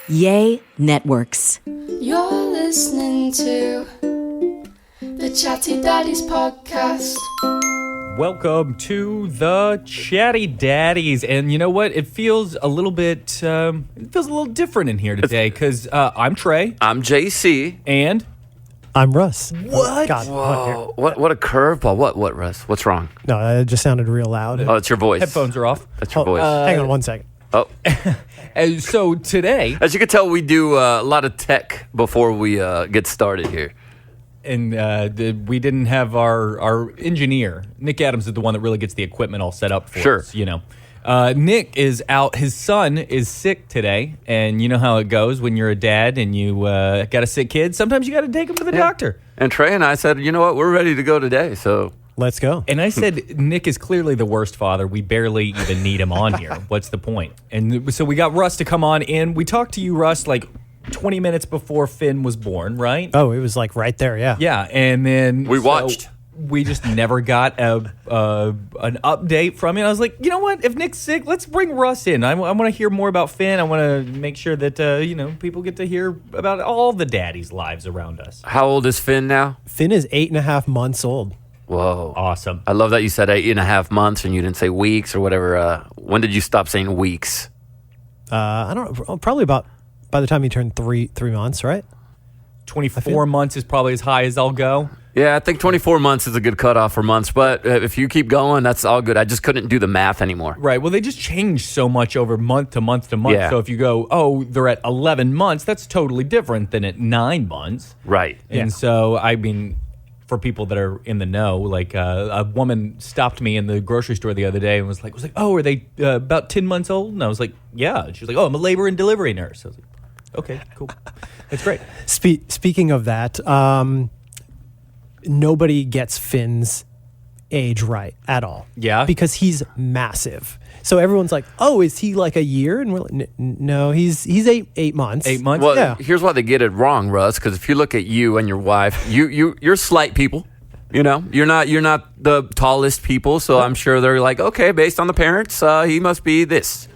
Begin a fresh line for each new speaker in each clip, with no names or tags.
Yay Networks.
You're listening to the Chatty Daddies podcast.
Welcome to the Chatty Daddies, and you know what? It feels a little bit, different in here today because I'm Trey.
I'm JC.
And
I'm Russ.
What?
God,
Whoa, what a curveball. What, Russ? What's wrong?
No, it just sounded real loud.
Oh, it's your voice.
Headphones are off.
That's your voice.
Hang on one second.
Oh.
And so today,
As you can tell, we do a lot of tech before we get started here.
and we didn't have our engineer. Nick Adams is the one that really gets the equipment all set up for
Sure.
us, you know. Nick is out. His son is sick today, and you know how it goes when you're a dad and you got a sick kid. Sometimes you got to take him to the doctor.
And Trey and I said, you know what? We're ready to go today. So
Let's go.
And I said, Nick is clearly the worst father. We barely even need him on here. What's the point? And so we got Russ to come on in. We talked to you, Russ, like 20 minutes before Finn was born, right?
Oh, it was like right there, yeah.
Yeah, and then
We watched.
We just never got an update from him. I was like, you know what? If Nick's sick, let's bring Russ in. I want to hear more about Finn. I want to make sure that people get to hear about all the daddies' lives around us.
how old is Finn now?
Finn is 8.5 months old.
Whoa.
Awesome.
I love that you said 8.5 months and you didn't say weeks or whatever. When did you stop saying weeks?
I don't know, probably about by the time he turned three months, right?
24 months is probably as high as I'll go.
Yeah, I think 24 months is a good cutoff for months. But if you keep going, that's all good. I just couldn't do the math anymore.
Right. Well, they just change so much over month to month to month.
Yeah.
So if you go, oh, they're at 11 months, that's totally different than at 9 months.
Right.
And so, I mean, for people that are in the know, like a woman stopped me in the grocery store the other day and was like, oh, are they about 10 months old? And I was like, yeah. And she was like, oh, I'm a labor and delivery nurse. I was like, okay, cool. That's great.
Speaking of that, nobody gets Finn's age right at all.
Yeah?
Because he's massive. So everyone's like, oh, is he like a year? And we're like, no, he's 8 months.
8 months?
Well,
Yeah.
here's why they get it wrong, Russ. Because if you look at you and your wife, you're slight people. You know, you're not the tallest people. So I'm sure they're like, okay, based on the parents, he must be this.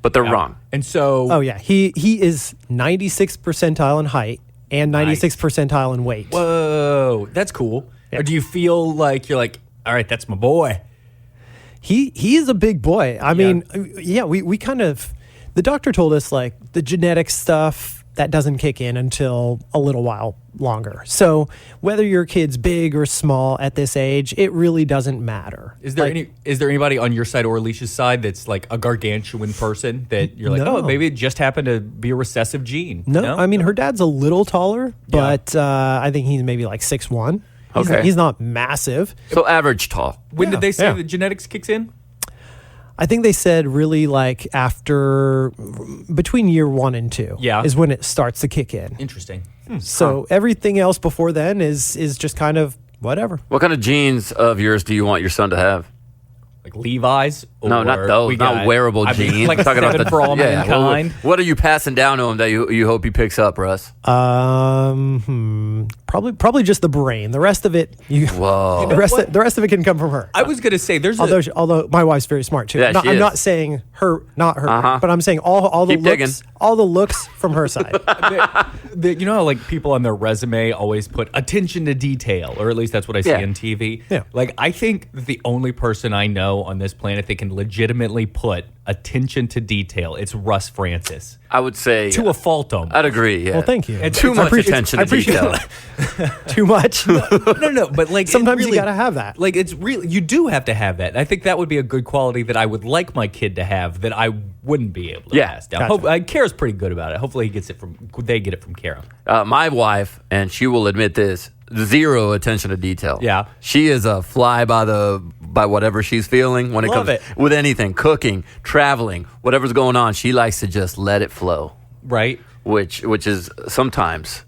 But they're wrong.
And so,
Oh, yeah. He is 96th percentile in height and 96th percentile in weight.
whoa, that's cool.
Yeah.
Or do you feel like you're like, all right, that's my boy?
He is a big boy. I mean, yeah, we kind of, the doctor told us like the genetic stuff that doesn't kick in until a little while longer. So whether your kid's big or small at this age, it really doesn't matter.
Is there anybody on your side or Alicia's side that's like a gargantuan person that you're like,
No.
oh, maybe it just happened to be a recessive gene?
No, I mean, her dad's a little taller, but I think he's maybe like 6'1".
Okay.
He's not massive.
So average tall.
When did they say
yeah.
that genetics kicks in?
I think they said really like after between year 1 and 2 is when it starts to kick in.
Interesting.
So everything else before then is just kind of whatever.
What kind of genes of yours do you want your son to have?
Like Levi's?
No, not
or
those.
we
Not
got-
wearable
I mean,
genes.
like
I'm talking about
for all mankind.
What are you passing down to him that you hope he picks up, Russ?
Probably just the brain. The rest of it,
Whoa.
the rest of it can come from her.
I was going to say, there's
Although my wife's very smart too.
Yeah, she
I'm
is.
not saying not her,
Uh-huh.
but I'm saying all the
Keep digging.
looks from her side.
you know how like people on their resume always put attention to detail, or at least that's what I see
Yeah.
on TV.
Yeah.
Like I think that the only person I know on this planet that can legitimately put attention to detail, it's Russ Francis.
I would say
To a faultum.
I'd agree. Yeah.
Well, thank you.
It's
Too much
I
attention to
appreciate
detail.
Too much.
No, but like
Sometimes
it
you
really-
gotta have that.
Like it's really you do have to have that. And I think that would be a good quality that I would like my kid to have that I wouldn't be able to
Yeah,
pass down.
gotcha.
Kara's pretty good about it. Hopefully they get it from Kara.
My wife, and she will admit this, zero attention to detail.
Yeah.
She is a fly by whatever she's feeling when it
Love
comes
it.
with anything, cooking, traveling, whatever's going on. She likes to just let it flow,
Right?
which is sometimes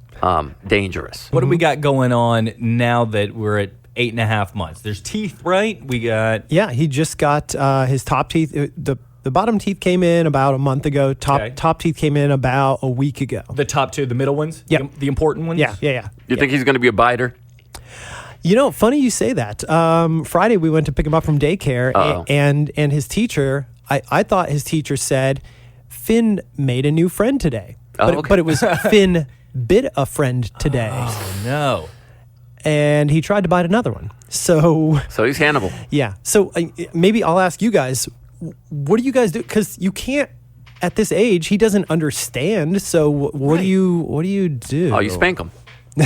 dangerous.
What do we got going on now that we're at 8.5 months? There's teeth, right? We got
Yeah, he just got his top teeth. The bottom teeth came in about a month ago. Top teeth came in about a week ago.
the top two, the middle ones,
Yeah.
the important ones.
Yeah.
You think he's going to be a biter?
You know, funny you say that. Friday we went to pick him up from daycare, and his teacher. I thought his teacher said, Finn made a new friend today. But it was Finn bit a friend today,
Oh, no.
and he tried to bite another one. So
he's Hannibal.
yeah. So maybe I'll ask you guys, what do you guys do? Because you can't. At this age, he doesn't understand. So what do you do?
Oh, you spank him. No,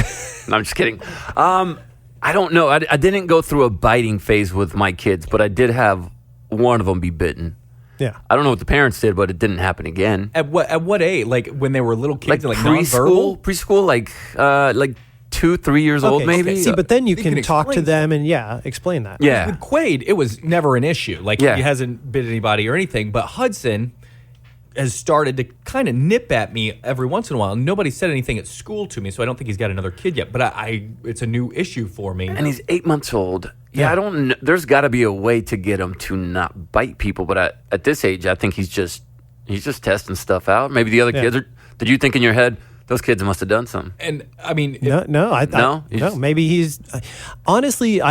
I'm just kidding. I don't know. I didn't go through a biting phase with my kids, but I did have one of them be bitten.
Yeah.
I don't know what the parents did, but it didn't happen again.
At what age? Like when they were little kids, like
preschool, like 2-3 years old, maybe.
See, but then you can talk to
explain
them and explain that.
Yeah.
With Quaid, it was never an issue. Like he
Yeah.
hasn't bit anybody or anything. But Hudson has started to kind of nip at me every once in a while. Nobody said anything at school to me, so I don't think he's got another kid yet. But it's a new issue for me.
And he's 8 months old. Yeah, I don't know. There's got to be a way to get him to not bite people. But at this age, I think he's just testing stuff out. Maybe the other kids are. Did you think in your head, those kids must have done something?
And I mean,
No. Maybe he's honestly,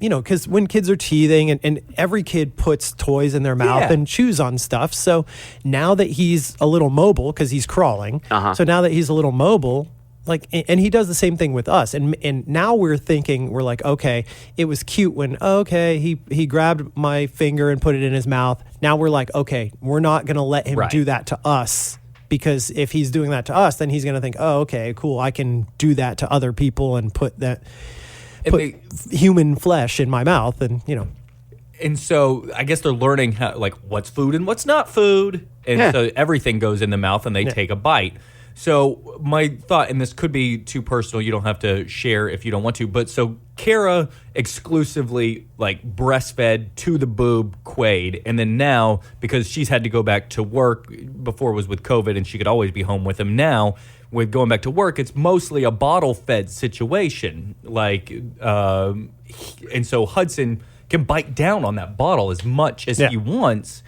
because when kids are teething and every kid puts toys in their mouth and chews on stuff. So now that he's a little mobile, because he's crawling, so now that he's a little mobile, like, and he does the same thing with us. And now we're like, okay, it was cute when, he grabbed my finger and put it in his mouth. Now we're like, okay, we're not going to let him do that to us. Because if he's doing that to us, then he's going to think, oh, okay, cool, I can do that to other people and put human flesh in my mouth, and
And so I guess they're learning how, like, what's food and what's not food, and so everything goes in the mouth, and they take a bite. So my thought, and this could be too personal, you don't have to share if you don't want to, but so Kara exclusively like breastfed to the boob Quaid, and then now because she's had to go back to work, before it was with COVID and she could always be home with him, now with going back to work, it's mostly a bottle fed situation. Like, and so Hudson can bite down on that bottle as much as he wants.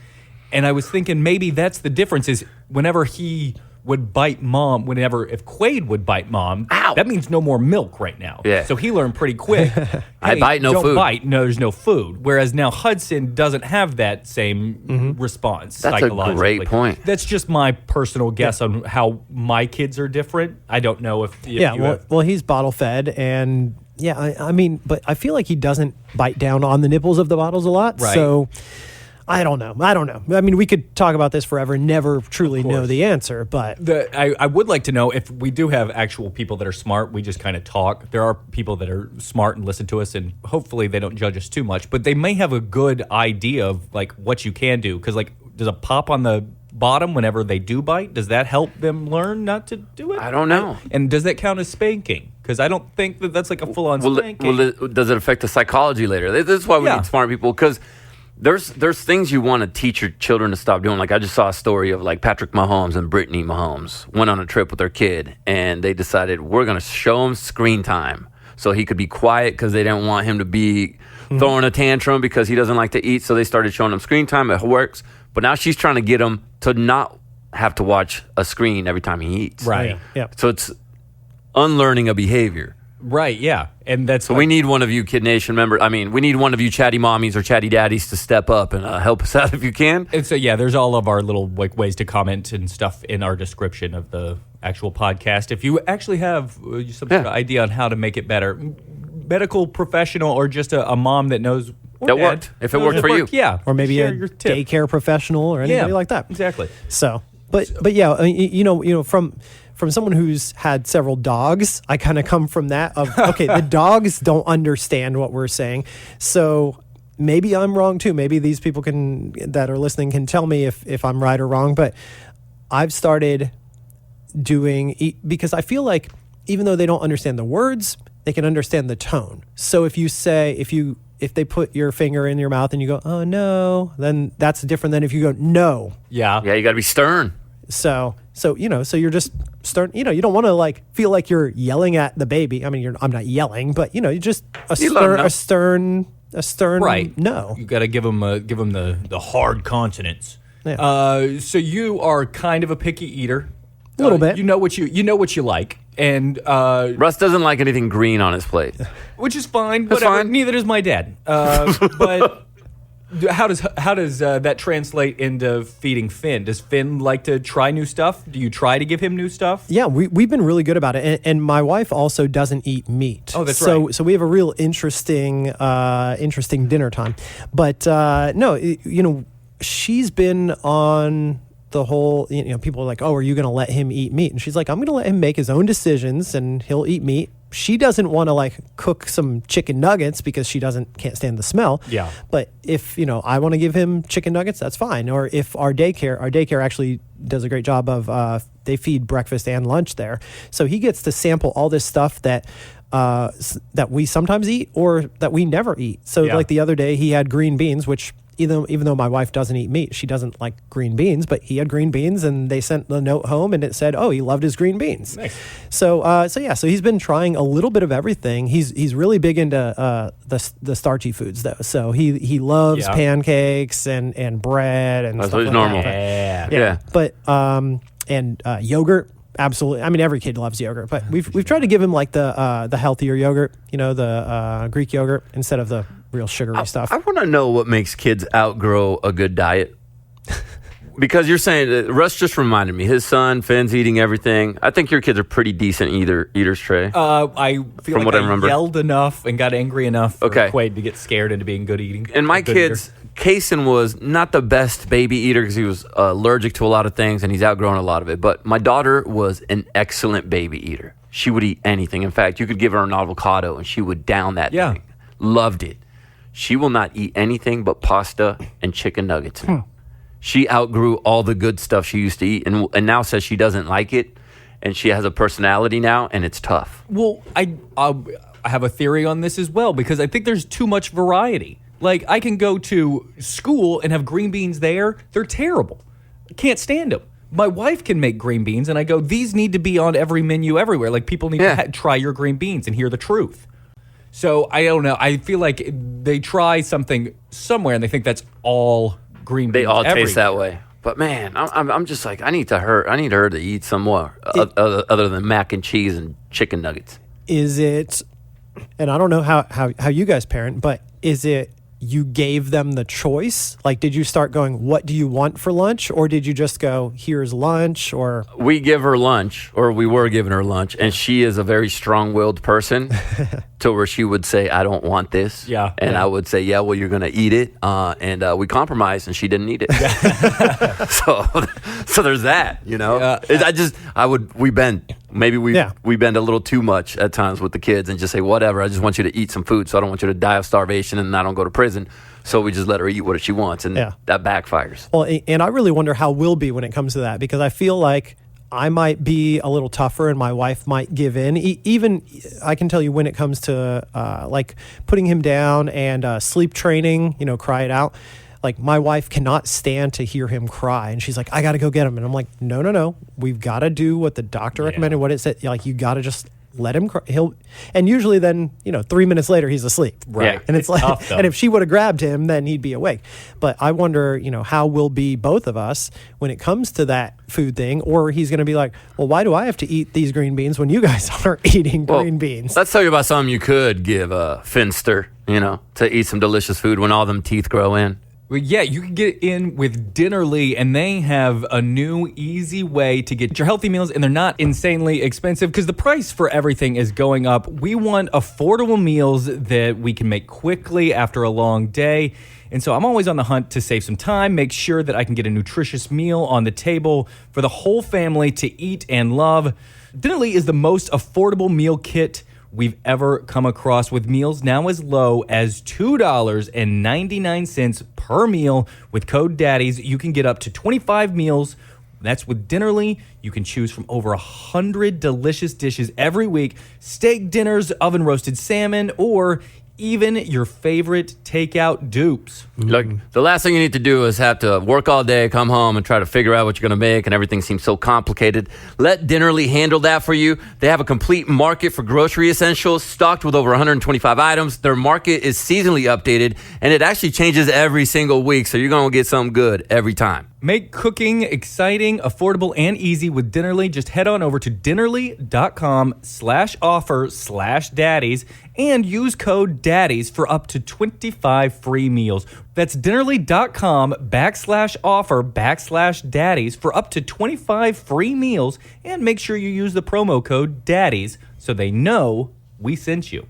And I was thinking maybe that's the difference, is whenever he would bite mom, if Quaid would bite mom, that means no more milk right now.
Yeah.
So he learned pretty quick. Hey,
I bite, no
don't
food.
Bite, no, there's no food. Whereas now Hudson doesn't have that same response.
That's a
psychologically.
great point.
That's just my personal guess on how my kids are different. I don't know if
well, he's bottle fed, and I mean, but I feel like he doesn't bite down on the nipples of the bottles a lot.
Right.
So I don't know. I mean, we could talk about this forever and never truly know the answer, but
I would like to know if we do have actual people that are smart. We just kind of talk. There are people that are smart and listen to us, and hopefully they don't judge us too much, but they may have a good idea of like what you can do. Because like, does a pop on the bottom whenever they do bite, does that help them learn not to do it?
I don't know.
And does that count as spanking? Because I don't think that's like a full-on spanking.
Does it affect the psychology later? This is why we need smart people, because there's things you want to teach your children to stop doing. Like, I just saw a story of like Patrick Mahomes and Brittany Mahomes went on a trip with their kid, and they decided we're going to show him screen time so he could be quiet, because they didn't want him to be throwing a tantrum because he doesn't like to eat. So they started showing him screen time. It works. But now she's trying to get him to not have to watch a screen every time he eats.
Right.
Yeah.
So it's unlearning a behavior.
Right, yeah. And that's
So we need one of you, Kid Nation members. I mean, we need one of you chatty mommies or chatty daddies to step up and help us out if you can.
And so, there's all of our little like ways to comment and stuff in our description of the actual podcast. If you actually have some sort of idea on how to make it better, medical professional or just a mom that knows
that worked. If it worked for you.
Yeah.
or maybe
share
a
your tip.
daycare professional or anybody like that.
Exactly.
So, but yeah, I mean, from someone who's had several dogs, I kind of come from that of, okay, the dogs don't understand what we're saying. So maybe I'm wrong too. Maybe these people that are listening can tell me if I'm right or wrong, but I've started because I feel like even though they don't understand the words, they can understand the tone. So if they put your finger in your mouth and you go, oh no, then that's different than if you go, no.
Yeah.
Yeah, you got to be stern.
So you're just starting, you don't want to like feel like you're yelling at the baby. I mean, I'm not yelling, but you just a stern
right.
no.
You got to give them the hard consonants.
Yeah.
So you are kind of a picky eater.
A little bit.
You know what you like, and
Russ doesn't like anything green on his plate.
which is fine.
That's
Whatever.
fine.
Neither does my dad. But How does that translate into feeding Finn? Does Finn like to try new stuff? Do you try to give him new stuff?
Yeah, we've been really good about it, and my wife also doesn't eat meat.
Oh, that's right.
So we have a real interesting dinner time. But no, she's been on the whole. People are like, "Oh, are you going to let him eat meat?" And she's like, "I'm going to let him make his own decisions, and he'll eat meat." She doesn't want to like cook some chicken nuggets because she can't stand the smell.
Yeah.
But if, I want to give him chicken nuggets, that's fine. Or if our daycare actually does a great job of, they feed breakfast and lunch there. So he gets to sample all this stuff that we sometimes eat or that we never eat. So like the other day he had green beans, which even though my wife doesn't eat meat, she doesn't like green beans, but he had green beans and they sent the note home and it said, oh, he loved his green beans.
Nice.
So he's been trying a little bit of everything. He's really big into the starchy foods though. So he loves pancakes and bread and
that's
stuff like
normal.
that.
Yeah.
But yogurt. Absolutely. I mean, every kid loves yogurt, but we've tried to give him like the healthier yogurt, the Greek yogurt instead of the real sugary stuff.
I want to know what makes kids outgrow a good diet. Because you're saying that Russ just reminded me, his son Finn's eating everything. I think your kids are pretty decent eaters, Trey.
I feel
From what I remember.
Yelled enough and got angry enough for
Okay.
Quaid to get scared into being good eating.
And my
a good
kids, Kaysen was not the best baby eater because he was allergic to a lot of things and he's outgrown a lot of it. But my daughter was an excellent baby eater. She would eat anything. In fact, you could give her an avocado and she would down that thing. Loved it. She will not eat anything but pasta and chicken nuggets. She outgrew all the good stuff she used to eat and now says she doesn't like it. And she has a personality now and it's tough.
Well, I have a theory on this as well because I think there's too much variety. Like, I can go to school and have green beans there. They're terrible. I can't stand them. My wife can make green beans, and I go, these need to be on every menu everywhere. Like, people need to try your green beans and hear the truth. So, I don't know. I feel like they try something somewhere, and they think that's all green beans.
They all
everywhere.
taste that way. But, man, I'm just like, I need her to eat some more other than mac and cheese and chicken nuggets.
Is it, and I don't know how you guys parent, but is it you gave them the choice? Like, did you start going, what do you want for lunch? Or did you just go, here's lunch? Or
we give her lunch, or we were giving her lunch, and she is a very strong-willed person to where she would say, I don't want this.
Yeah.
And I would say, yeah, well, you're going to eat it. And we compromised, and she didn't eat it. So there's that, We bend a little too much at times with the kids and just say, whatever, I just want you to eat some food, so I don't want you to die of starvation and I don't go to prison. So we just let her eat what she wants, and that backfires.
Well, and I really wonder how we'll be when it comes to that, because I feel like I might be a little tougher and my wife might give in. Even I can tell you when it comes to like putting him down and sleep training, cry it out. Like, my wife cannot stand to hear him cry, and she's like, I got to go get him. And I'm like, no. We've got to do what the doctor recommended, what it said. Like, you got to just let him cry. And usually then, 3 minutes later, he's asleep.
Right.
Yeah.
And it's like,
tough, though.
and if she would have grabbed him, then he'd be awake. But I wonder, how we'll be both of us when it comes to that food thing, or he's going to be like, well, why do I have to eat these green beans when you guys aren't eating green beans?
Let's tell you about something you could give Finster, to eat some delicious food when all them teeth grow in.
Well, yeah, you can get in with Dinnerly, and they have a new, easy way to get your healthy meals, and they're not insanely expensive because the price for everything is going up. We want affordable meals that we can make quickly after a long day, and so I'm always on the hunt to save some time, make sure that I can get a nutritious meal on the table for the whole family to eat and love. Dinnerly is the most affordable meal kit we've ever come across, with meals now as low as $2.99 per meal. With code DADDIES, you can get up to 25 meals. That's with Dinnerly. You can choose from over 100 delicious dishes every week. Steak dinners, oven roasted salmon, or even your favorite takeout dupes.
Look, the last thing you need to do is have to work all day, come home, and try to figure out what you're going to make, and everything seems so complicated. Let Dinnerly handle that for you. They have a complete market for grocery essentials, stocked with over 125 items. Their market is seasonally updated, and it actually changes every single week, so you're going to get something good every time.
Make cooking exciting, affordable, and easy with Dinnerly. Just head on over to dinnerly.com/offer/daddies and use code daddies for up to 25 free meals. That's dinnerly.com/offer/daddies for up to 25 free meals. And make sure you use the promo code daddies so they know we sent you.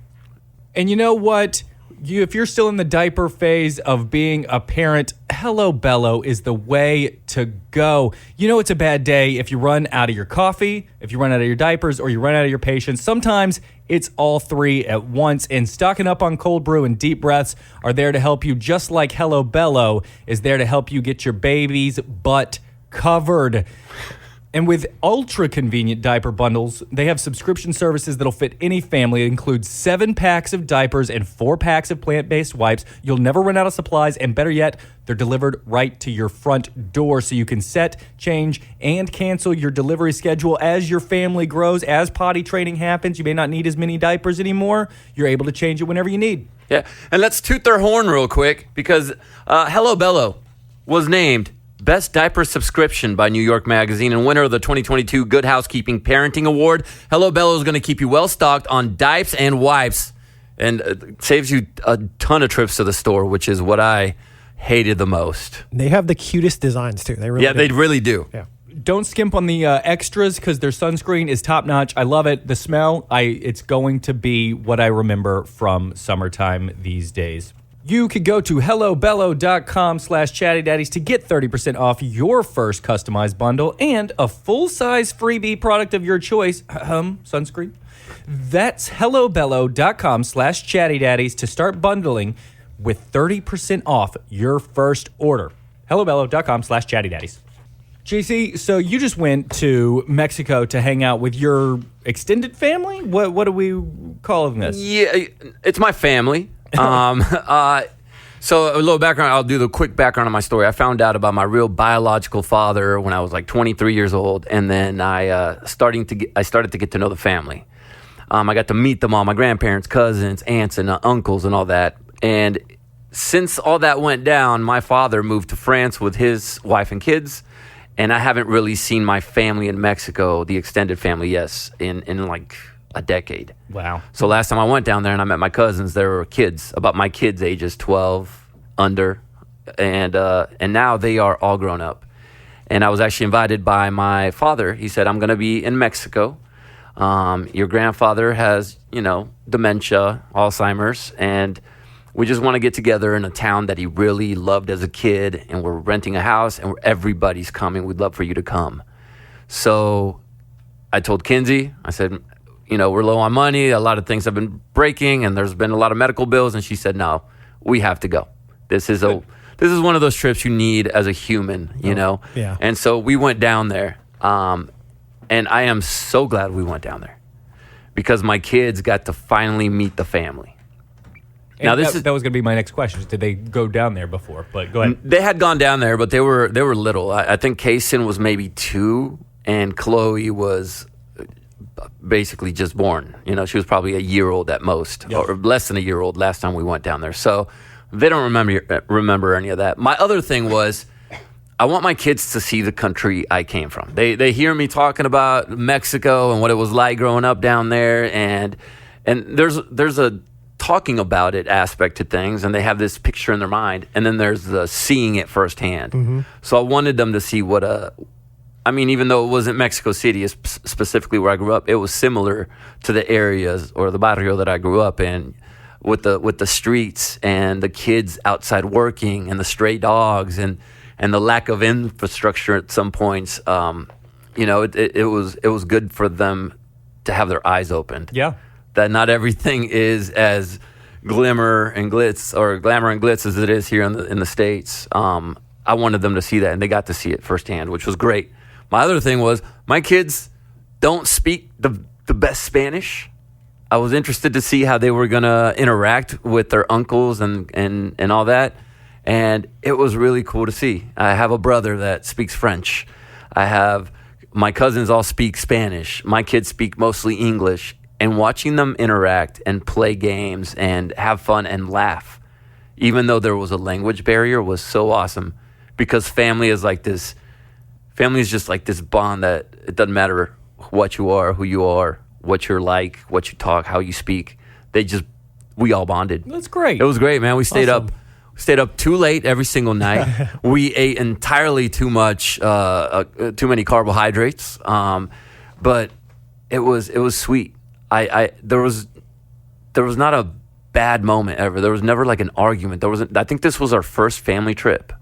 And you know what? If you're still in the diaper phase of being a parent, Hello Bello is the way to go. You know it's a bad day if you run out of your coffee, if you run out of your diapers, or you run out of your patience. Sometimes it's all three at once, and stocking up on cold brew and deep breaths are there to help you, just like Hello Bello is there to help you get your baby's butt covered. And with ultra-convenient diaper bundles, they have subscription services that'll fit any family. It includes 7 packs of diapers and 4 packs of plant-based wipes. You'll never run out of supplies, and better yet, they're delivered right to your front door, so you can set, change, and cancel your delivery schedule as your family grows. As potty training happens, you may not need as many diapers anymore. You're able to change it whenever you need.
Yeah, and let's toot their horn real quick, because Hello Bello was named Best Diaper Subscription by New York Magazine and winner of the 2022 Good Housekeeping Parenting Award. Hello Bello is going to keep you well stocked on diapers and wipes, and saves you a ton of trips to the store, which is what I hated the most.
They have the cutest designs too. They really do.
They really do.
Yeah.
Don't skimp on the extras because their sunscreen is top notch. I love it. The smell, it's going to be what I remember from summertime these days. You could go to hellobello.com/chattydaddies to get 30% off your first customized bundle and a full-size freebie product of your choice, sunscreen. That's hellobello.com/chattydaddies to start bundling with 30% off your first order. hellobello.com/chattydaddies. JC, so you just went to Mexico to hang out with your extended family? What are we calling this?
Yeah, it's my family. So a little background, I'll do the quick background of my story. I found out about my real biological father when I was like 23 years old, and then I started to get to know the family. I got to meet them all, my grandparents, cousins, aunts, and uncles, and all that. And since all that went down, my father moved to France with his wife and kids, and I haven't really seen my family in Mexico, the extended family, in like a decade.
Wow.
So last time I went down there and I met my cousins, there were kids, about my kids' ages, 12, under, and now they are all grown up. And I was actually invited by my father. He said, I'm going to be in Mexico. Your grandfather has, dementia, Alzheimer's, and we just want to get together in a town that he really loved as a kid, and we're renting a house, and everybody's coming. We'd love for you to come. So I told Kinsey, I said, we're low on money. A lot of things have been breaking, and there's been a lot of medical bills. And she said, no, we have to go. This is one of those trips you need as a human, know?
Yeah.
And so we went down there. And I am so glad we went down there because my kids got to finally meet the family.
Now that was going to be my next question. Did they go down there before? But go ahead.
They had gone down there, but they were little. I think Kaysen was maybe 2, and Chloe was basically just born. She was probably a year old at most, or less than a year old last time we went down there. So they don't remember any of that. My other thing was, I want my kids to see the country I came from. They hear me talking about Mexico and what it was like growing up down there, and there's a talking about it aspect to things, and they have this picture in their mind, and then there's the seeing it firsthand. Mm-hmm. So I wanted them to see even though it wasn't Mexico City specifically where I grew up, it was similar to the areas or the barrio that I grew up in, with the streets and the kids outside working and the stray dogs and the lack of infrastructure at some points. It was good for them to have their eyes opened.
Yeah.
That not everything is as glamour and glitz as it is here in the States. I wanted them to see that, and they got to see it firsthand, which was great. My other thing was, my kids don't speak the best Spanish. I was interested to see how they were going to interact with their uncles and all that, and it was really cool to see. I have a brother that speaks French. My cousins all speak Spanish. My kids speak mostly English. And watching them interact and play games and have fun and laugh, even though there was a language barrier, was so awesome because family is like this. Family is just like this bond that it doesn't matter what you are, who you are, what you're like, what you talk, how you speak. We all bonded.
That's great.
It was great, man. We stayed
Awesome.
up too late every single night. We ate entirely too much, too many carbohydrates. But it was sweet. There was not a bad moment ever. There was never like an argument. I think this was our first family trip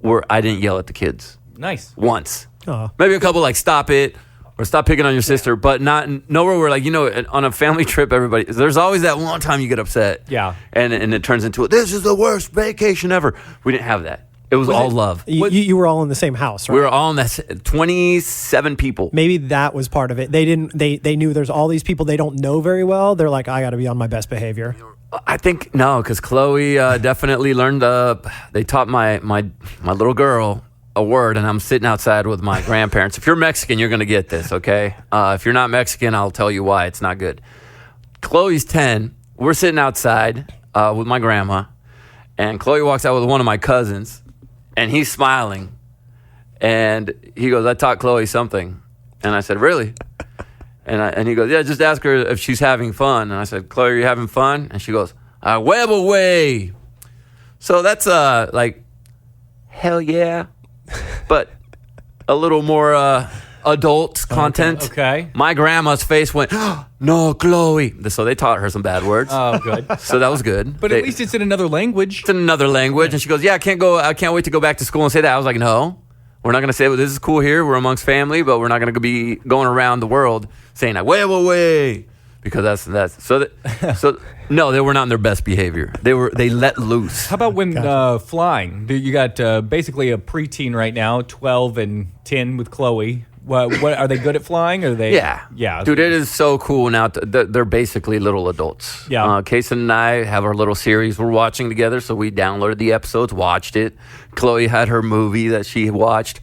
where I didn't yell at the kids
Nice.
once.
Aw.
Maybe a couple like stop it or stop picking on your sister, but nowhere where like, on a family trip, there's always that one time you get upset.
Yeah.
And it turns into this is the worst vacation ever. We didn't have that. It was all love.
You were all in the same house, right?
We were all in that 27 people.
Maybe that was part of it. They knew there's all these people they don't know very well. They're like, I got to be on my best behavior.
I think no, because Chloe definitely learned. They taught my little girl a word, and I'm sitting outside with my grandparents. If you're Mexican, you're gonna get this, okay? If you're not Mexican, I'll tell you why it's not good. Chloe's 10. We're sitting outside with my grandma, and Chloe walks out with one of my cousins, and he's smiling, and he goes, "I taught Chloe something," and I said, "Really?" And he goes, "Yeah, just ask her if she's having fun." And I said, "Chloe, are you having fun?" And she goes, "I huevo way." So that's like, hell yeah, but a little more adult content.
Okay.
My grandma's face went, "No, Chloe." So they taught her some bad words.
Oh, good.
So that was good.
But at least it's in another language.
It's in another language. And she goes, "Yeah, I can't wait to go back to school and say that." I was like, "No, we're not going to say, well, this is cool here. We're amongst family, but we're not going to be going around the world saying that way, because that's so no, they were not in their best behavior. They let loose.
How about when flying? You got basically a preteen right now, 12 and 10 with Chloe. What are they good at flying? Or are they? Yeah.
Dude, it is so cool now. They're basically little adults.
Yeah.
Kason and I have our little series we're watching together, so we downloaded the episodes, watched it. Chloe had her movie that she watched.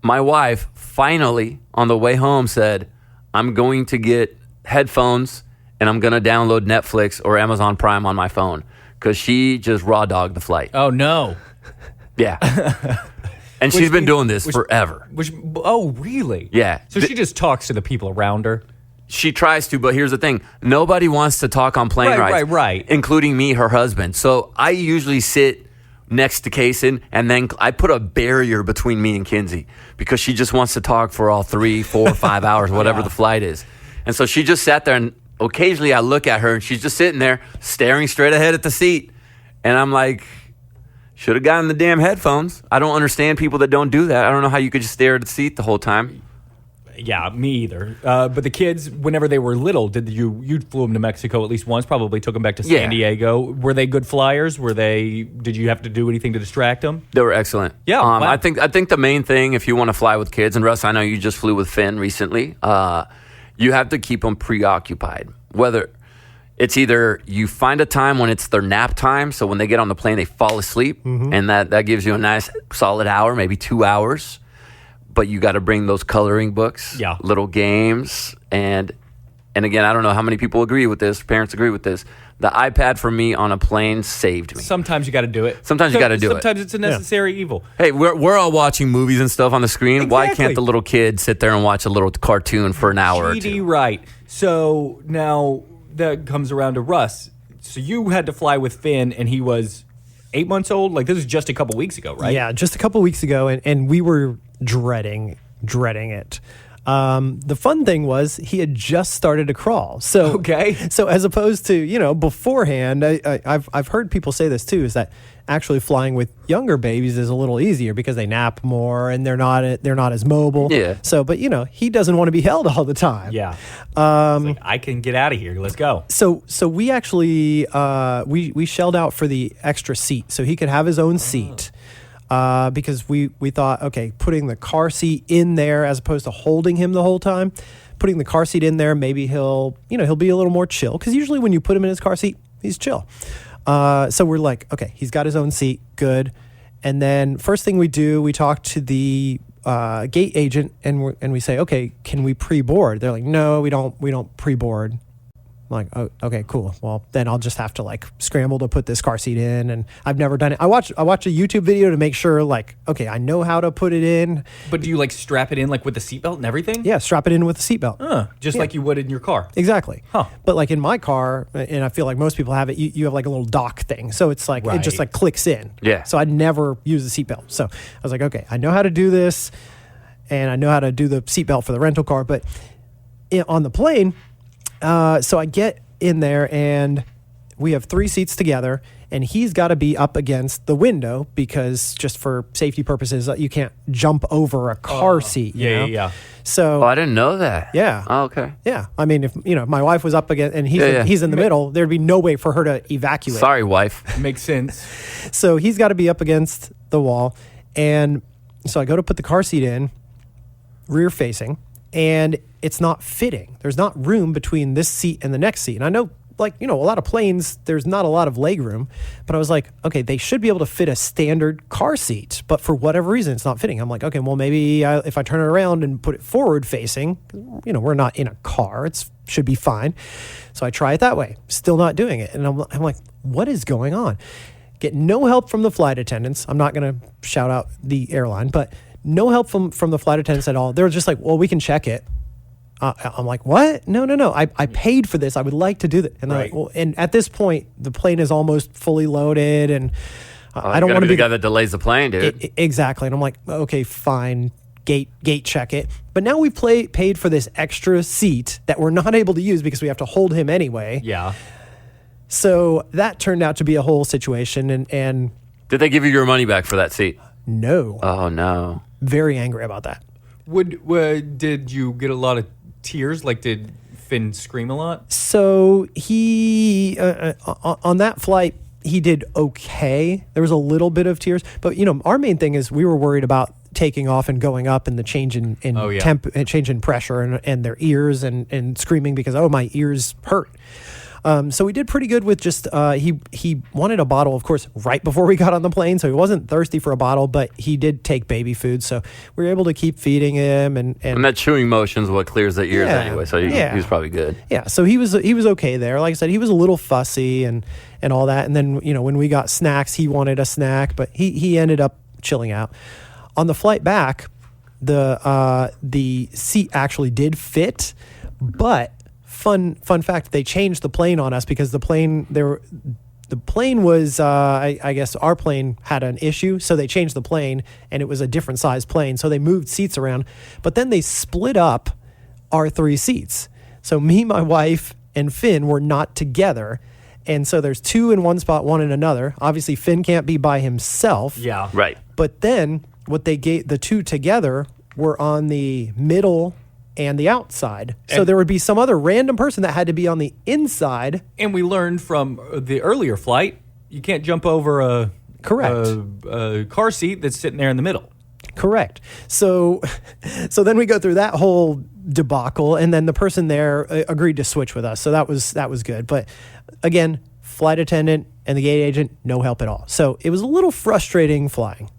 My wife finally, on the way home, said, "I'm going to get headphones and I'm going to download Netflix or Amazon Prime on my phone," because she just raw dogged the flight.
Oh, no.
Yeah. And she's been doing this forever.
Oh, really?
Yeah.
So she just talks to the people around her?
She tries to, but here's the thing. Nobody wants to talk on plane rides.
Right.
Including me, her husband. So I usually sit next to Kason, and then I put a barrier between me and Kinsey because she just wants to talk for all 3, 4, 5 hours, whatever the flight is. And so she just sat there, and occasionally I look at her, and she's just sitting there staring straight ahead at the seat. And I'm like, should have gotten the damn headphones. I don't understand people that don't do that. I don't know how you could just stare at the seat the whole time.
Yeah, me either. But the kids, whenever they were little, you flew them to Mexico at least once? Probably took them back to San Diego. Were they good flyers? Did you have to do anything to distract them?
They were excellent.
Yeah, wow.
I think the main thing, if you want to fly with kids, and Russ, I know you just flew with Finn recently. You have to keep them preoccupied. Whether it's either you find a time when it's their nap time, so when they get on the plane, they fall asleep, and that gives you a nice solid hour, maybe 2 hours. But you got to bring those coloring books, little games, and again, I don't know how many people agree with this. Parents agree with this. The iPad for me on a plane saved me.
Sometimes you got to do it.
Sometimes
it's a necessary evil.
Hey, we're all watching movies and stuff on the screen.
Exactly.
Why can't the little kid sit there and watch a little cartoon for an hour or two?
Right. So now that comes around to Russ. So you had to fly with Finn, and he was 8 months old? Like, this was just a couple weeks ago, right?
Yeah, just a couple weeks ago, and we were dreading it. The fun thing was he had just started to crawl. So as opposed to, beforehand, I've heard people say this too, is that actually flying with younger babies is a little easier because they nap more and they're not as mobile.
Yeah.
So, but he doesn't want to be held all the time.
Yeah. It's like, I can get out of here. Let's go.
So we actually we shelled out for the extra seat so he could have his own seat. Because we thought, okay, putting the car seat in there as opposed to holding him the whole time, putting the car seat in there, maybe he'll be a little more chill. Because usually when you put him in his car seat, he's chill. So we're like, okay, he's got his own seat, good. And then first thing we do, we talk to the gate agent and we say, okay, can we pre-board? They're like, no, we don't pre-board. like, oh, okay, cool. Well, then I'll just have to like scramble to put this car seat in, and I've never done it. I watch a YouTube video to make sure, like, okay, I know how to put it in.
But do you like strap it in like with the seatbelt and everything?
Yeah, strap it in with the seatbelt.
Just like you would in your car.
Exactly.
Huh.
But like in my car, and I feel like most people have it, you have like a little dock thing. So it's like, it just
Right.
like clicks in.
Yeah.
So I never use the seatbelt. So I was like, okay, I know how to do this, and I know how to do the seatbelt for the rental car. But on the plane, so I get in there, and we have 3 seats together, and he's got to be up against the window because just for safety purposes, you can't jump over a car seat. You know?
Yeah.
So
Oh, I didn't know that.
Yeah.
Oh, okay.
yeah, I mean, if my wife was up against and
Yeah.
he's in the middle, there'd be no way for her to evacuate.
Sorry, wife.
Makes sense.
So he's got to be up against the wall, and so I go to put the car seat in, rear facing, and it's not fitting. There's not room between this seat and the next seat. And I know, like, a lot of planes, there's not a lot of leg room, but I was like, okay, they should be able to fit a standard car seat, but for whatever reason, it's not fitting. I'm like, okay, well, maybe if I turn it around and put it forward facing, we're not in a car. Should be fine. So I try it that way. Still not doing it. And I'm like, what is going on? Get no help from the flight attendants. I'm not going to shout out the airline, but no help from the flight attendants at all. They're just like, well, we can check it. I'm like, what? No. I paid for this. I would like to do that. And they're like,
Right.
well, and at this point, the plane is almost fully loaded, and I don't
Gotta
want to
be
be
the guy that delays the plane, dude.
exactly. And I'm like, okay, fine. Gate check it. But now we paid for this extra seat that we're not able to use because we have to hold him anyway.
Yeah.
So that turned out to be a whole situation, and
Did they give you your money back for that seat?
no,
Oh no.
very angry about that.
Did you get a lot of tears? Like, did Finn scream a lot?
So he on that flight he did okay. There was a little bit of tears, but our main thing is we were worried about taking off and going up and the change in
Oh, yeah.
temp and change in pressure and their ears and screaming because my ears hurt. So we did pretty good with just he wanted a bottle, of course, right before we got on the plane, so he wasn't thirsty for a bottle, but he did take baby food, so we were able to keep feeding him and
that chewing motion is what clears the ears
Yeah.
anyway, so he was probably good.
yeah, so he was okay there. Like I said, he was a little fussy and all that, and then when we got snacks, he wanted a snack, but he ended up chilling out. On the flight back, the seat actually did fit, but fun fact, they changed the plane on us because the plane was I guess our plane had an issue, so they changed the plane and it was a different size plane, so they moved seats around, but then they split up our 3 seats. So me, my wife, and Finn were not together, and so there's 2 in one spot, 1 in another. Obviously Finn can't be by himself.
Yeah.
Right.
But then what they gave the 2 together were on the middle and the outside. So
And-
there would be some other random person that had to be on the inside.
And we learned from the earlier flight, you can't jump over a car seat that's sitting there in the middle.
Correct. So then we go through that whole debacle, and then the person there agreed to switch with us. So that was good. But again, flight attendant and the gate agent, no help at all. So it was a little frustrating flying.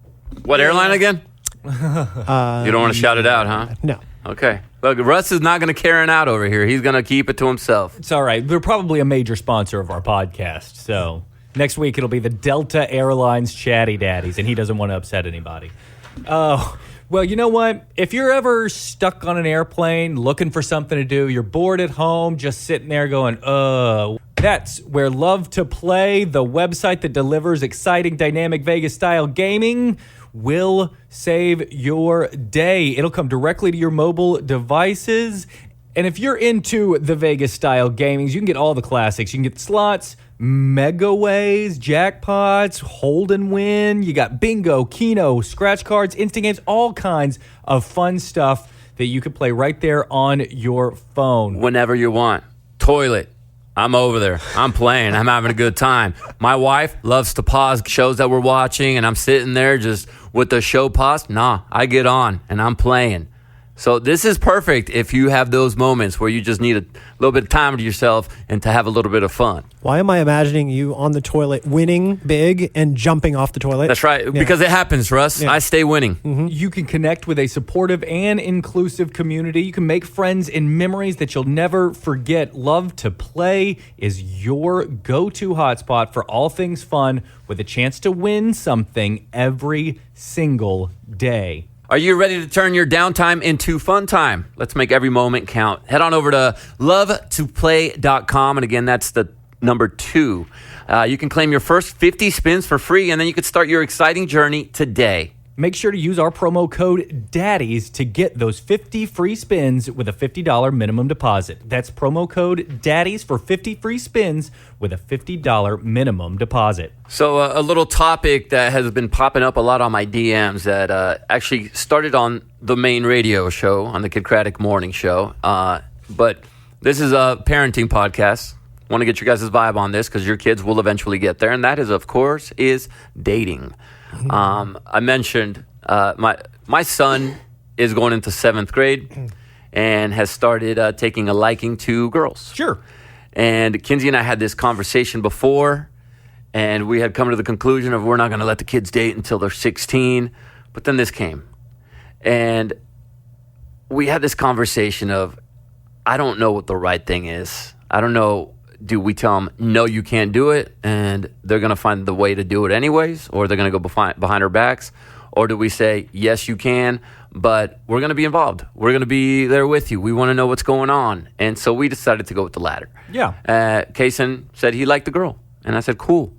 What airline again? You don't want to shout it out, huh?
No.
Okay. Look, Russ is not going to Karen out over here. He's going to keep it to himself.
It's all right. They're probably a major sponsor of our podcast. So next week it'll be the Delta Airlines Chatty Daddies, and he doesn't want to upset anybody. Oh, well, you know what? If you're ever stuck on an airplane looking for something to do, you're bored at home, just sitting there going, that's where Love to Play, the website that delivers exciting, dynamic Vegas-style gaming, will save your day. It'll come directly to your mobile devices. And if you're into the Vegas-style gamings, you can get all the classics. You can get slots, megaways, jackpots, hold and win. You got bingo, keno, scratch cards, instant games, all kinds of fun stuff that you can play right there on your phone.
Whenever you want. Toilet. I'm over there. I'm playing. I'm having a good time. My wife loves to pause shows that we're watching, and I'm sitting there just with the show paused. Nah, I get on, and I'm playing. So this is perfect if you have those moments where you just need a little bit of time to yourself and to have a little bit of fun.
Why am I imagining you on the toilet winning big and jumping off the toilet?
That's right,
Yeah.
because it happens, Russ.
Yeah.
I stay winning.
You can connect with a supportive and inclusive community. You can make friends in memories that you'll never forget. Love to Play is your go-to hotspot for all things fun, with a chance to win something every single day.
Are you ready to turn your downtime into fun time? Let's make every moment count. Head on over to lovetoplay.com. And again, that's the number 2. You can claim your first 50 spins for free, and then you can start your exciting journey today.
Make sure to use our promo code DADDIES to get those 50 free spins with a $50 minimum deposit. That's promo code DADDIES for 50 free spins with a $50 minimum deposit.
So a little topic that has been popping up a lot on my DMs that actually started on the main radio show, on the Kid Craddock Morning Show. But this is a parenting podcast. Want to get your guys' vibe on this because your kids will eventually get there. And that is, of course, is dating. I mentioned my son is going into 7th grade and has started taking a liking to girls.
Sure.
And Kinsey and I had this conversation before, and we had come to the conclusion of we're not going to let the kids date until they're 16. But then this came. And we had this conversation of, I don't know what the right thing is. I don't know. Do we tell them, no, you can't do it, and they're going to find the way to do it anyways, or they're going to go behind our backs? Or do we say, yes, you can, but we're going to be involved. We're going to be there with you. We want to know what's going on. And so we decided to go with the latter.
Yeah.
Kaysen said he liked the girl. And I said, cool.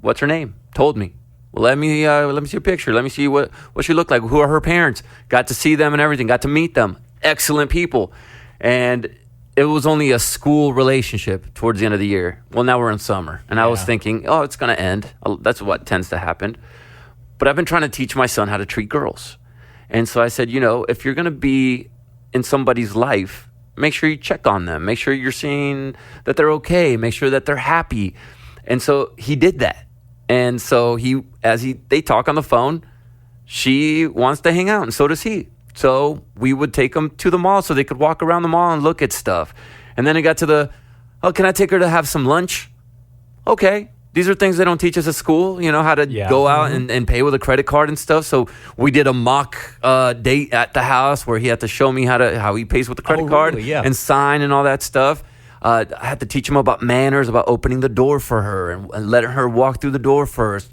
What's her name? Told me. Well, let me see a picture. Let me see what she looked like. Who are her parents? Got to see them and everything. Got to meet them. Excellent people. And it was only a school relationship towards the end of the year. Well, now we're in summer. And I was thinking, oh, it's going to end. That's what tends to happen. But I've been trying to teach my son how to treat girls. And so I said, if you're going to be in somebody's life, make sure you check on them. Make sure you're seeing that they're okay. Make sure that they're happy. And so he did that. And so they talk on the phone, she wants to hang out, and so does he. So we would take them to the mall so they could walk around the mall and look at stuff. And then it got to can I take her to have some lunch? Okay. These are things they don't teach us at school, how to go out and pay with a credit card and stuff. So we did a mock date at the house where he had to show me how he pays with the credit card and sign and all that stuff. I had to teach him about manners, about opening the door for her and letting her walk through the door first.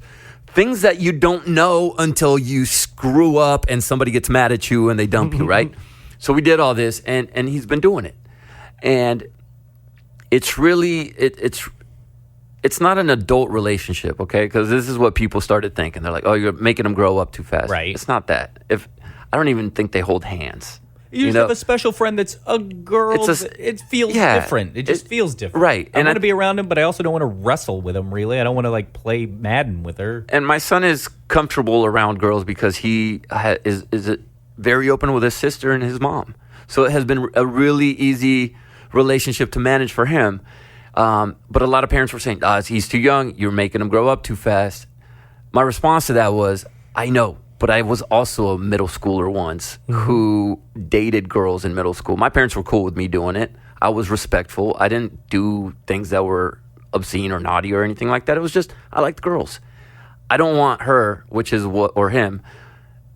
Things that you don't know until you screw up and somebody gets mad at you and they dump you, right? So we did all this, and he's been doing it. And it's really, it's not an adult relationship, okay? Because this is what people started thinking. They're like, oh, you're making them grow up too fast.
Right.
It's not that. I don't even think they hold hands.
You just have a special friend that's a girl. It feels different. It just feels different.
Right.
I want to be around him, but I also don't want to wrestle with him, really. I don't want to, play Madden with her.
And my son is comfortable around girls because he is very open with his sister and his mom. So it has been a really easy relationship to manage for him. But a lot of parents were saying, he's too young. You're making him grow up too fast. My response to that was, I know. But I was also a middle schooler once who dated girls in middle school. My parents were cool with me doing it. I was respectful. I didn't do things that were obscene or naughty or anything like that. It was just, I liked girls. I don't want her, or him,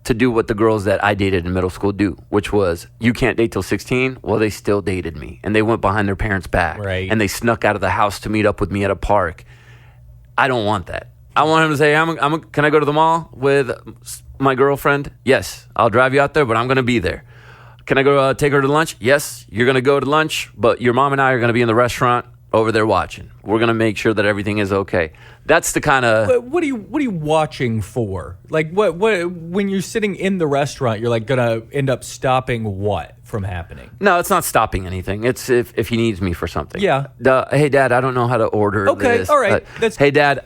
to do what the girls that I dated in middle school do, which was, you can't date till 16. Well, they still dated me. And they went behind their parents' back.
Right.
And they snuck out of the house to meet up with me at a park. I don't want that. I want him to say, can I go to the mall with my girlfriend? Yes, I'll drive you out there, but I'm going to be there. Can I go take her to lunch? Yes, you're going to go to lunch, but your mom and I are going to be in the restaurant over there watching. We're going to make sure that everything is okay. That's the kind of...
What are you watching for? What when you're sitting in the restaurant, you're going to end up stopping what from happening?
No, it's not stopping anything. It's if he needs me for something.
Yeah.
Hey, Dad, I don't know how to order this.
Okay, all right.
Hey, Dad,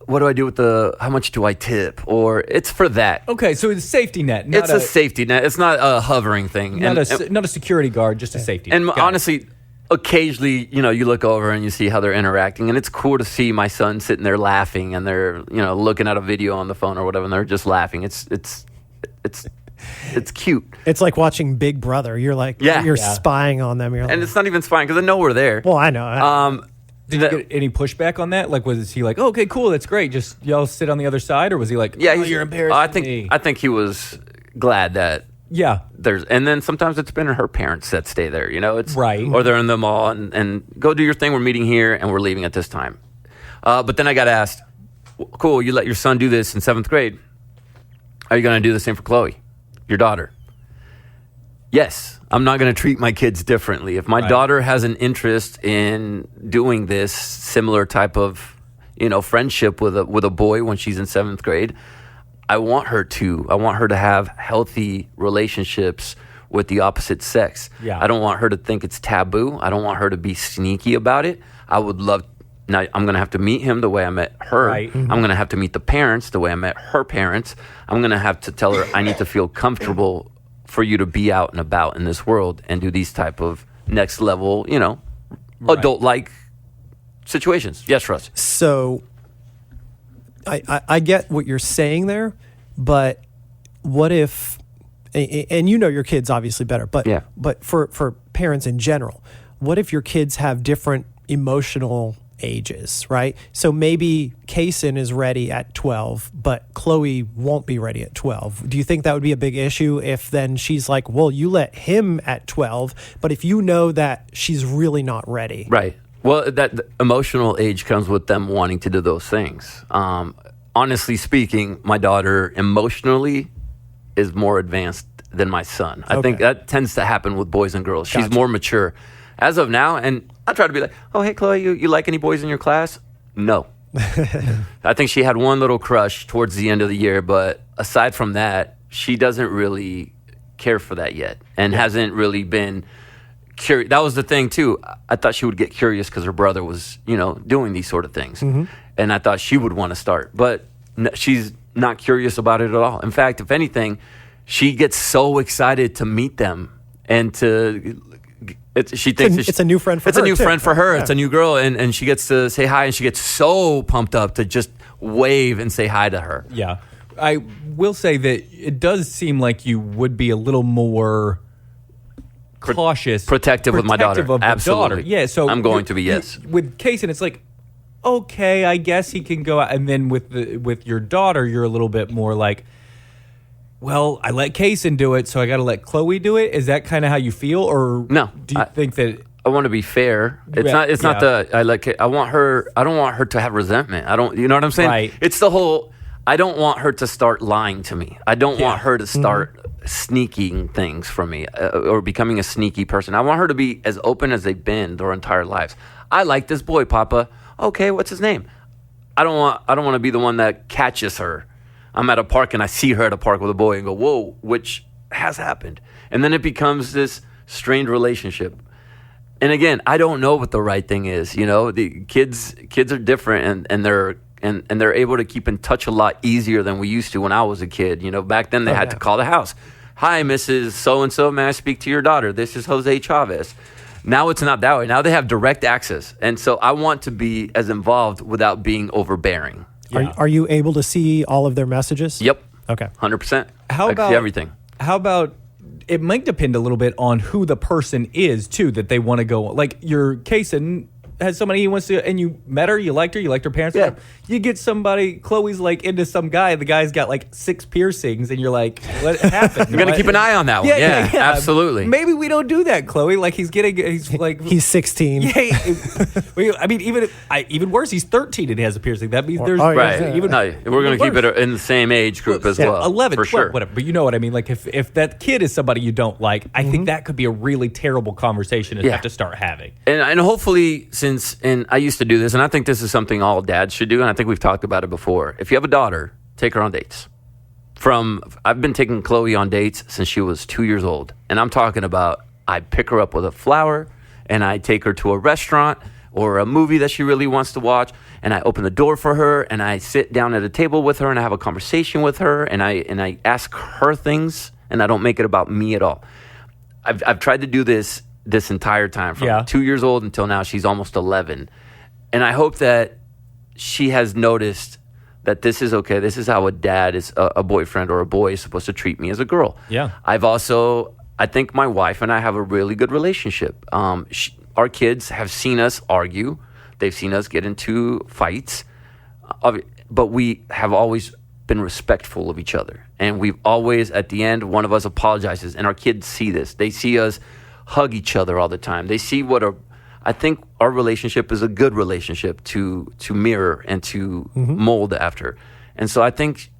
what do I do with how much do I tip? Or it's for that.
Okay, so it's a safety net.
It's a safety net. It's not a hovering thing.
Not a security guard, just a safety net.
And honestly, occasionally, you look over and you see how they're interacting, and it's cool to see my son sitting there laughing, and they're, looking at a video on the phone or whatever, and they're just laughing. It's It's cute.
It's like watching Big Brother. You're like, you're spying on them. You're like,
And it's not even spying because I know we're there.
well, I know.
Did you get any pushback on that? Like, was he like, oh, okay, cool, that's great, just y'all sit on the other side? Or was he like, you're embarrassing me?
I think he was glad that and then sometimes it's been her parents that stay there, it's
right,
or they're in the mall and go do your thing. We're meeting here and we're leaving at this time. But then I got asked, cool, you let your son do this in 7th grade. Are you going to do the same for Chloe, your daughter? Yes, I'm not going to treat my kids differently. If my daughter has an interest in doing this similar type of, friendship with a boy when she's in 7th grade, I want her to have healthy relationships with the opposite sex.
Yeah.
I don't want her to think it's taboo. I don't want her to be sneaky about it. I would love. Now, I'm going to have to meet him the way I met her.
Right.
I'm going to have to meet the parents the way I met her parents. I'm going to have to tell her I need to feel comfortable for you to be out and about in this world and do these type of next level, adult-like situations. Yes, Russ.
So I get what you're saying there, but what if, and your kids obviously better, but for parents in general, what if your kids have different emotional ages, right? So maybe Kaysen is ready at 12, but Chloe won't be ready at 12. Do you think that would be a big issue if then she's like, well, you let him at 12, but if you know that she's really not ready?
Right. Well, that the emotional age comes with them wanting to do those things. Honestly speaking, my daughter emotionally is more advanced than my son. I think that tends to happen with boys and girls. She's more mature. As of now, and I try to be like, oh, hey, Chloe, you like any boys in your class? No. I think she had one little crush towards the end of the year, but aside from that, she doesn't really care for that yet and hasn't really been curious. That was the thing, too. I thought she would get curious because her brother was, doing these sort of things. Mm-hmm. And I thought she would want to start. But she's not curious about it at all. In fact, if anything, she gets so excited to meet them and to... she thinks
it's a new friend for her.
It's a new friend for her. Yeah. It's a new girl, and she gets to say hi, and she gets so pumped up to just wave and say hi to her.
Yeah. I will say that it does seem like you would be a little more cautious.
Protective with my daughter. Absolutely.
Yeah, so
I'm going to be, yes.
With Kaysen, it's like, okay, I guess he can go out. And then with your daughter, you're a little bit more like, well, I let Kaysen do it, so I got to let Chloe do it. Is that kind of how you feel, or
no?
Do you think that
I want to be fair? It's not. It's not the I like. I want her. I don't want her to have resentment. I don't. You know what I'm saying?
Right.
It's the whole. I don't want her to start lying to me. I don't want her to start sneaking things from me or becoming a sneaky person. I want her to be as open as they've been their entire lives. I like this boy, Papa. Okay, what's his name? I don't want to be the one that catches her. I'm at a park and I see her at a park with a boy and go, whoa, which has happened. And then it becomes this strained relationship. And again, I don't know what the right thing is. The kids are different and they're able to keep in touch a lot easier than we used to when I was a kid. Back then they had to call the house. Hi, Mrs. So-and-so, may I speak to your daughter? This is Jose Chavez. Now it's not that way. Now they have direct access. And so I want to be as involved without being overbearing.
Yeah.
Are you able to see all of their messages?
Yep.
Okay.
100%.
How about
see everything?
How about it might depend a little bit on who the person is too that they want to go. Like your Kaysen has somebody he wants to, and you met her, you liked her parents.
Yeah.
You get somebody, Chloe's like into some guy. The guy's got like 6 piercings, and you're like, what happened?
You're gonna keep an eye on that one. Yeah, absolutely.
Maybe we don't do that, Chloe. Like he's like
he's 16.
Yeah, I mean, even worse, he's 13 and he has a piercing. That means there's
right. Even we're gonna keep it in the same age group as well.
11,
for
12,
sure.
whatever. But you know what I mean. Like if that kid is somebody you don't like, I think that could be a really terrible conversation to have to start having.
And hopefully, and I used to do this, and I think this is something all dads should do, and I think we've talked about it before. If you have a daughter, take her on dates. I've been taking Chloe on dates since she was 2 years old, and I'm talking about I pick her up with a flower, and I take her to a restaurant or a movie that she really wants to watch, and I open the door for her, and I sit down at a table with her, and I have a conversation with her, and I ask her things, and I don't make it about me at all. I've tried to do this entire time from 2 years old until now. She's almost 11. And I hope that she has noticed that this is okay. This is how a dad is, a boyfriend or a boy is supposed to treat me as a girl.
Yeah.
I think my wife and I have a really good relationship. Our kids have seen us argue. They've seen us get into fights. But we have always been respectful of each other. And we've always, at the end, one of us apologizes. And our kids see this. They see us hug each other all the time. They see I think our relationship is a good relationship to mirror and to mold after. And so I think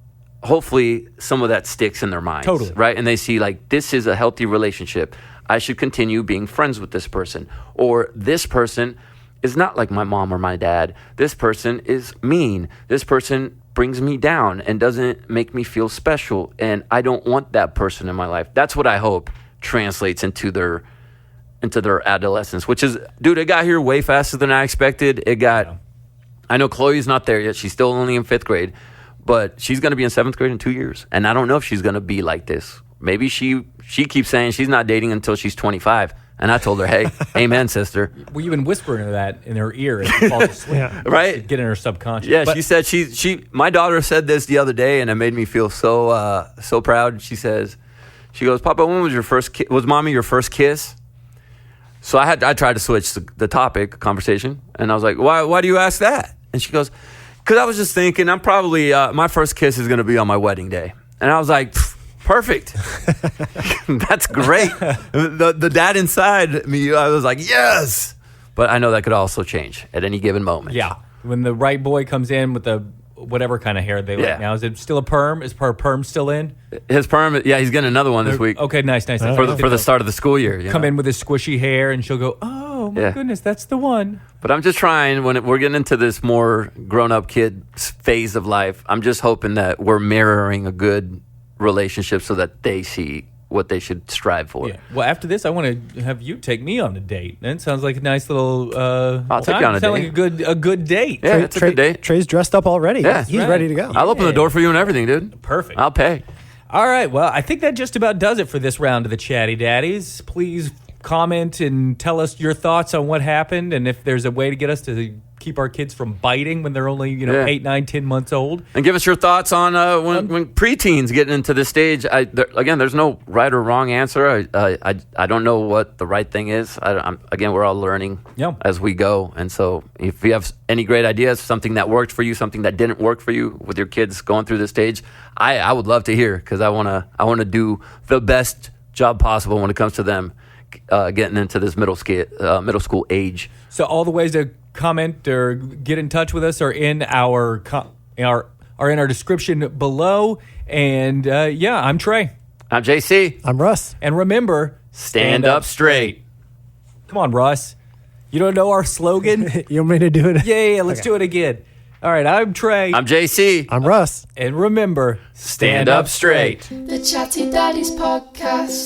hopefully some of that sticks in their minds.
Totally.
Right? And they see like, this is a healthy relationship. I should continue being friends with this person. Or this person is not like my mom or my dad. This person is mean. This person brings me down and doesn't make me feel special. And I don't want that person in my life. That's what I hope translates into their adolescence, which is, dude, it got here way faster than I expected. I know Chloe's not there yet. She's still only in 5th grade, but she's going to be in 7th grade in 2 years. And I don't know if she's going to be like this. Maybe she keeps saying she's not dating until she's 25. And I told her, hey, amen, sister.
Well, you've been whispering that in her ear as she falls asleep.
Right?
Get in her subconscious.
Yeah, she said my daughter said this the other day, and it made me feel so proud. She goes, Papa, when was your first was Mommy your first kiss? So I tried to switch the topic conversation, and I was like, why do you ask that? And she goes, because I was just thinking, I'm probably my first kiss is going to be on my wedding day. And I was like, perfect. That's great. The dad inside me, I was like, yes. But I know that could also change at any given moment.
Yeah. When the right boy comes in with the whatever kind of hair they like now, is it still a perm? Is her perm still in?
His perm, yeah, he's getting another one this week.
Okay, nice.
For the start of the school year.
Come in with his squishy hair, and she'll go, oh, my goodness, that's the one.
But I'm just trying, when we're getting into this more grown-up kid phase of life, I'm just hoping that we're mirroring a good relationship so that they see what they should strive for.
Yeah. Well, after this, I want to have you take me on a date. That sounds like a nice little
I'll take you on a date.
Sounds like a good date.
Yeah, it's a good date.
Trey's dressed up already.
Yeah.
He's
right.
ready to go.
I'll open the door for you and everything, dude.
Perfect.
I'll pay.
All right. Well, I think that just about does it for this round of the Chatty Daddies. Please comment and tell us your thoughts on what happened, and if there's a way to get us to keep our kids from biting when they're only 8, 9, 10 months old.
And give us your thoughts on when preteens get into this stage. Again, there's no right or wrong answer. I don't know what the right thing is. Again, we're all learning as we go. And so if you have any great ideas, something that worked for you, something that didn't work for you with your kids going through this stage, I would love to hear, because I want to do the best job possible when it comes to them getting into this middle school age.
So all the ways to comment or get in touch with us are in our description below. And I'm Trey.
I'm JC.
I'm Russ.
And remember,
stand up straight.
Come on, Russ. You don't know our slogan?
You want me to do it?
Yeah, let's do it again. All right, I'm Trey.
I'm JC.
I'm Russ.
And remember,
stand up straight.
The Chatty Daddies Podcast.